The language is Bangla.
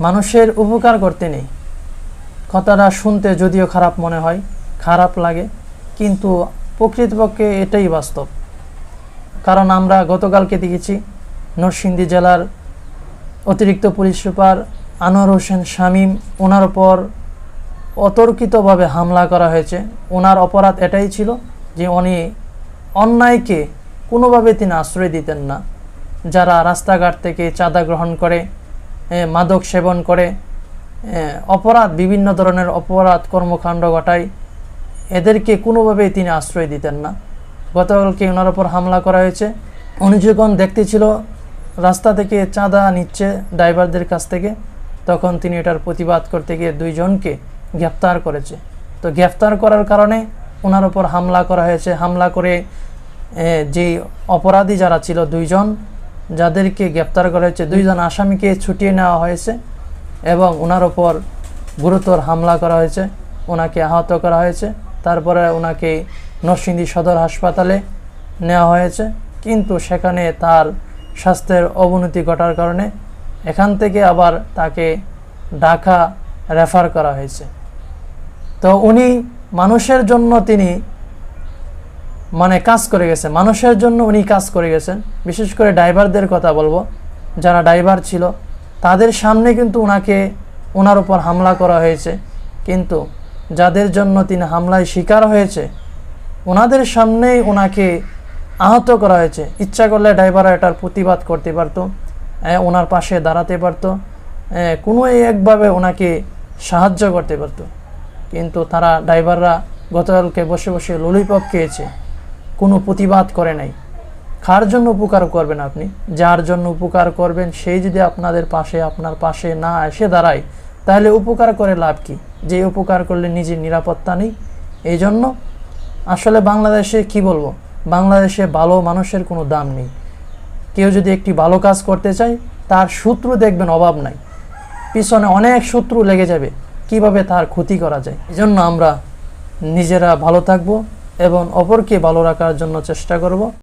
মানুষের উপকার করতে নেই। কথাটা শুনতে যদিও খারাপ মনে হয়, খারাপ লাগে, কিন্তু প্রকৃতপক্ষে এটাই বাস্তব। কারণ আমরা গতকালকে দেখেছি নরসিংদী জেলার অতিরিক্ত পুলিশ সুপার আনোয়ার হোসেন শামীম, ওনার উপর অতর্কিতভাবে হামলা করা হয়েছে। ওনার অপরাধ এটাই ছিল যে উনি অন্যায়কে কোনোভাবে তিনি আশ্রয় দিতেন না। যারা রাস্তাঘাট থেকে চাঁদা গ্রহণ করে, মাদক সেবন করে, অপরাধ, বিভিন্ন ধরনের অপরাধ কর্মকাণ্ড ঘটায়, এদেরকে কোনোভাবেই তিনি আশ্রয় দিতেন না। গতকালকে ওনার ওপর হামলা করা হয়েছে। উনি যখন দেখতেছিল রাস্তা থেকে চাঁদা নিচ্ছে ড্রাইভারদের কাছ থেকে, তখন তিনি এটার প্রতিবাদ করতে গিয়ে 2 জনকে গ্রেফতার করেছে। তো গ্রেফতার করার কারণে ওনার ওপর হামলা করা হয়েছে। হামলা করে যে অপরাধী যারা ছিল 2 জন, যাদেরকে গ্রেফতার করা হয়েছে, 2 জন আসামিকে ছুটিয়ে নেওয়া হয়েছে এবং ওনার ওপর গুরুতর হামলা করা হয়েছে, ওনাকে আহত করা হয়েছে। তারপরে ওনাকে নরসিংদী সদর হাসপাতালে নেওয়া হয়েছে, কিন্তু সেখানে তার স্বাস্থ্যের অবনতি ঘটার কারণে এখান থেকে আবার তাকে ঢাকা রেফার করা হয়েছে। তো উনি মানুষের জন্য তিনি কাজ করে গেছেন, মানুষের জন্য উনি কাজ করে গেছেন। বিশেষ করে ড্রাইভারদের কথা বলবো, যারা ড্রাইভার ছিল তাদের সামনে কিন্তু ওনার উপর হামলা করা হয়েছে, কিন্তু যাদের জন্য তিনি হামলায় শিকার হয়েছে ওনাদের সামনেই ওনাকে আহত করা হয়েছে। ইচ্ছা করলে ড্রাইভাররা এটার প্রতিবাদ করতে পারতো, ওনার পাশে দাঁড়াতে পারতো, কোনো একভাবে ওনাকে সাহায্য করতে পারতো, কিন্তু তারা ড্রাইভাররা গতকালকে বসে বসে ললিপপ খেয়েছে, কোনো প্রতিবাদ করে নাই। কার জন্য উপকার করবেন আপনি? যার জন্য উপকার করবেন সেই যদি আপনার পাশে না এসে দাঁড়ায়, তাহলে উপকার করে লাভ কি? যে উপকার করলে নিজের নিরাপত্তা নেই। এই জন্য আসলে বাংলাদেশে কি বলবো, বাংলাদেশে ভালো মানুষের কোনো দাম নেই। কেউ যদি একটি ভালো কাজ করতে চায়, তার শত্রু দেখবেন অভাব নাই, পিছনে অনেক শত্রু লেগে যাবে কিভাবে তার ক্ষতি করা যায়। এই জন্য আমরা নিজেরা ভালো থাকবো এবং অপরকে ভালো রাখার জন্য চেষ্টা করব।